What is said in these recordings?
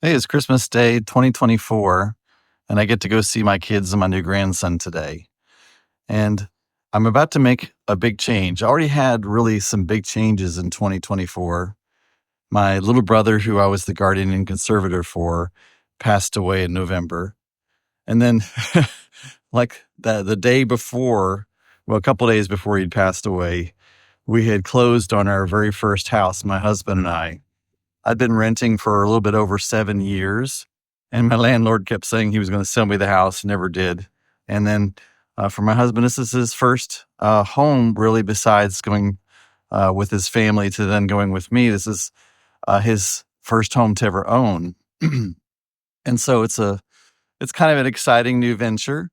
Hey, it's Christmas Day 2024, and I get to go see my kids and my new grandson today. And I'm about to make a big change. I already had really some big changes in 2024. My little brother, who I was the guardian and conservator for, passed away in November. And then, like the day before, well, a couple days before he'd passed away, we had closed on our very first house, my husband and I. I'd been renting for a little bit over 7 years, and my landlord kept saying he was going to sell me the house, never did. And then for my husband, this is his first home, really, besides going with his family to then going with me. This is his first home to ever own. And so it's kind of an exciting new venture.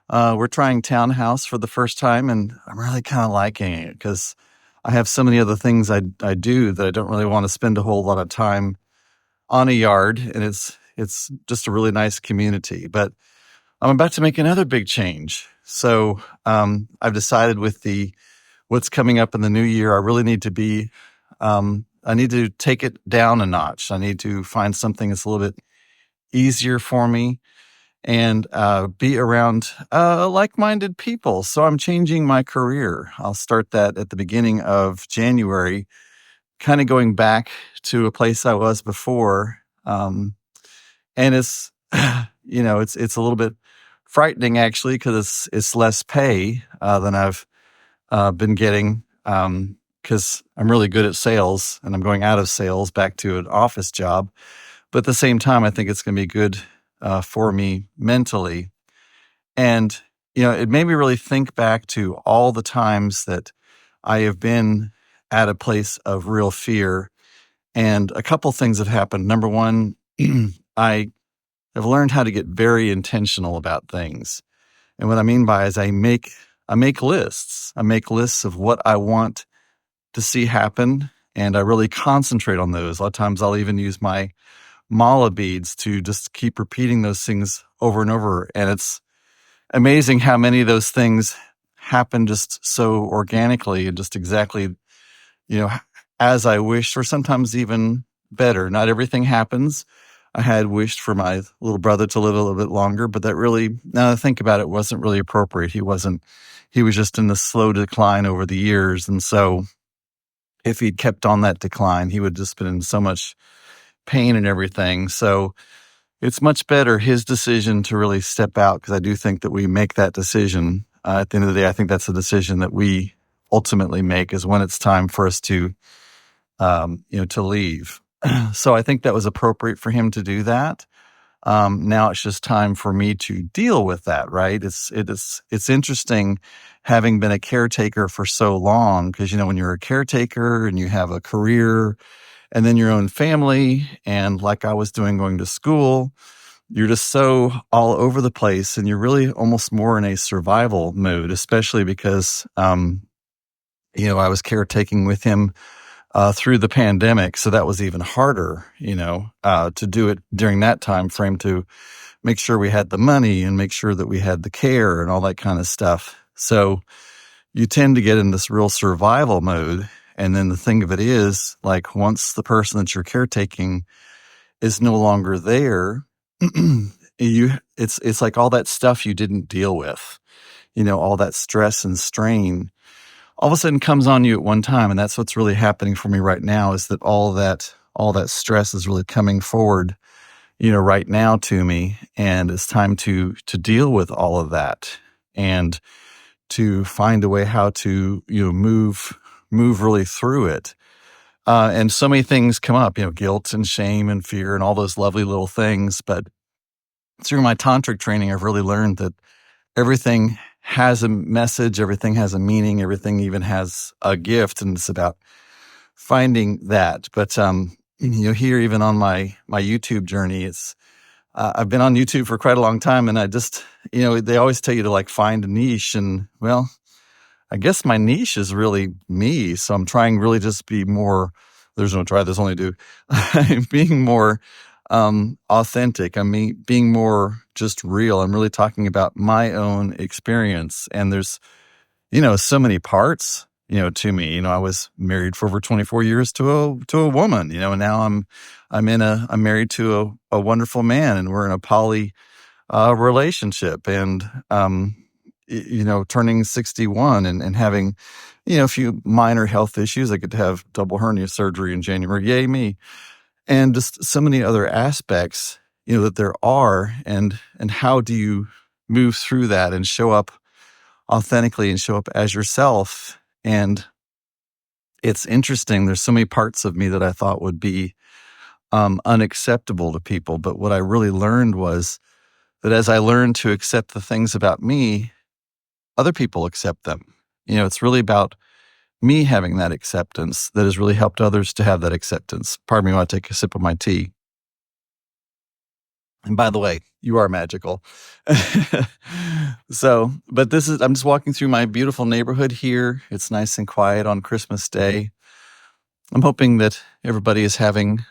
We're trying townhouse for the first time, and I'm really kind of liking it because I have so many other things I do that I don't really want to spend a whole lot of time on a yard, and it's just a really nice community. But I'm about to make another big change. So I've decided with the what's coming up in the new year, I really need to be I need to take it down a notch. I need to find something that's a little bit easier for me and be around like-minded people. So I'm changing my career. I'll start that at the beginning of January, kind of going back to a place I was before. And it's, it's a little bit frightening actually because it's less pay than I've been getting because I'm really good at sales and I'm going out of sales back to an office job. But at the same time, I think it's going to be good for me mentally. And, it made me really think back to all the times that I have been at a place of real fear. And a couple things have happened. Number one, I have learned how to get very intentional about things. And what I mean by is I make lists. I make lists of what I want to see happen, and I really concentrate on those. A lot of times I'll even use my mala beads to just keep repeating those things over and over. And it's amazing how many of those things happen just so organically and just exactly, as I wished, or sometimes even better. Not everything happens. I had wished for my little brother to live a little bit longer, but that really, now that I think about it, wasn't really appropriate. He was just in the slow decline over the years. And so if he'd kept on that decline, he would just been in so much pain and everything. So it's much better his decision to really step out, because I do think that we make that decision. At the end of the day, I think that's the decision that we ultimately make, is when it's time for us to leave. So I think that was appropriate for him to do that. Now it's just time for me to deal with that, right? It's interesting having been a caretaker for so long, because, when you're a caretaker and you have a career and then your own family, and like I was doing going to school, you're just so all over the place, and you're really almost more in a survival mode, especially because, I was caretaking with him through the pandemic. So that was even harder, to do it during that time frame, to make sure we had the money and make sure that we had the care and all that kind of stuff. So you tend to get in this real survival mode. And then the thing of it is, like, once the person that you're caretaking is no longer there, it's like all that stuff you didn't deal with, all that stress and strain all of a sudden comes on you at one time. And that's what's really happening for me right now, is that all that stress is really coming forward, right now to me. And it's time to deal with all of that and to find a way how to, move really through it. And so many things come up, guilt and shame and fear and all those lovely little things. But through my tantric training, I've really learned that everything has a message, everything has a meaning, everything even has a gift, and it's about finding that. But here, even on my YouTube journey, it's I've been on YouTube for quite a long time, and I just, they always tell you to like find a niche, and well, I guess my niche is really me. So I'm trying really just be more. There's no try. There's only do. Being more authentic. I mean, being more just real. I'm really talking about my own experience. And there's, so many parts to me. I was married for over 24 years to a woman, and now I'm married to a wonderful man, and we're in a poly relationship, and turning 61 and having a few minor health issues. I get to have double hernia surgery in January. Yay me. And just so many other aspects, that there are, and how do you move through that and show up authentically and show up as yourself. And it's interesting. There's so many parts of me that I thought would be unacceptable to people. But what I really learned was that as I learned to accept the things about me, other people accept them. It's really about me having that acceptance that has really helped others to have that acceptance. Pardon me while I take a sip of my tea. And by the way, you are magical. But I'm just walking through my beautiful neighborhood here. It's nice and quiet on Christmas Day. I'm hoping that everybody is having,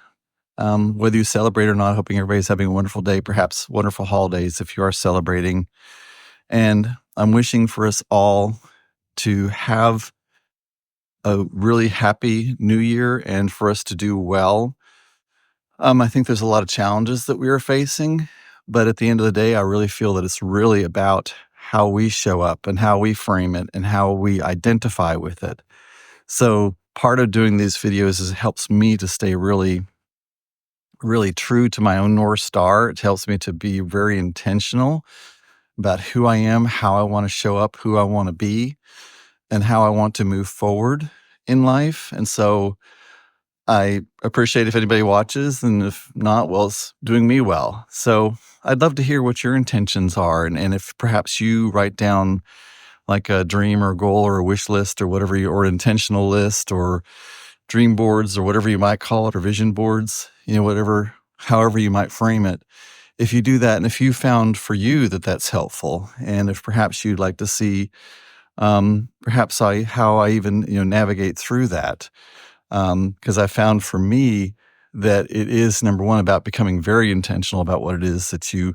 whether you celebrate or not, hoping everybody's having a wonderful day, perhaps wonderful holidays if you are celebrating. And I'm wishing for us all to have a really happy new year and for us to do well. I think there's a lot of challenges that we are facing, but at the end of the day, I really feel that it's really about how we show up and how we frame it and how we identify with it. So part of doing these videos is it helps me to stay really, really true to my own North Star. It helps me to be very intentional about who I am, how I want to show up, who I want to be, and how I want to move forward in life. And so I appreciate if anybody watches, and if not, well, it's doing me well. So I'd love to hear what your intentions are, and if perhaps you write down like a dream or goal or a wish list or whatever, or intentional list or dream boards or whatever you might call it, or vision boards, however you might frame it. If you do that, and if you found for you that that's helpful, and if perhaps you'd like to see how I even navigate through that. Because I found for me that it is, number one, about becoming very intentional about what it is that you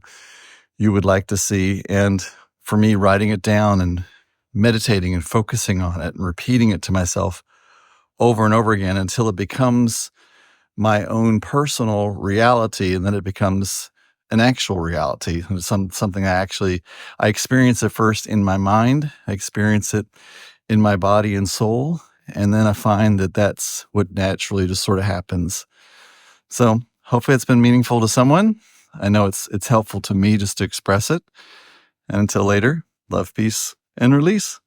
would like to see. And for me, writing it down and meditating and focusing on it and repeating it to myself over and over again until it becomes my own personal reality. And then it becomes an actual reality. Something I experience it first in my mind. I experience it in my body and soul. And then I find that that's what naturally just sort of happens. So hopefully it's been meaningful to someone. I know it's helpful to me just to express it. And until later, love, peace, and release.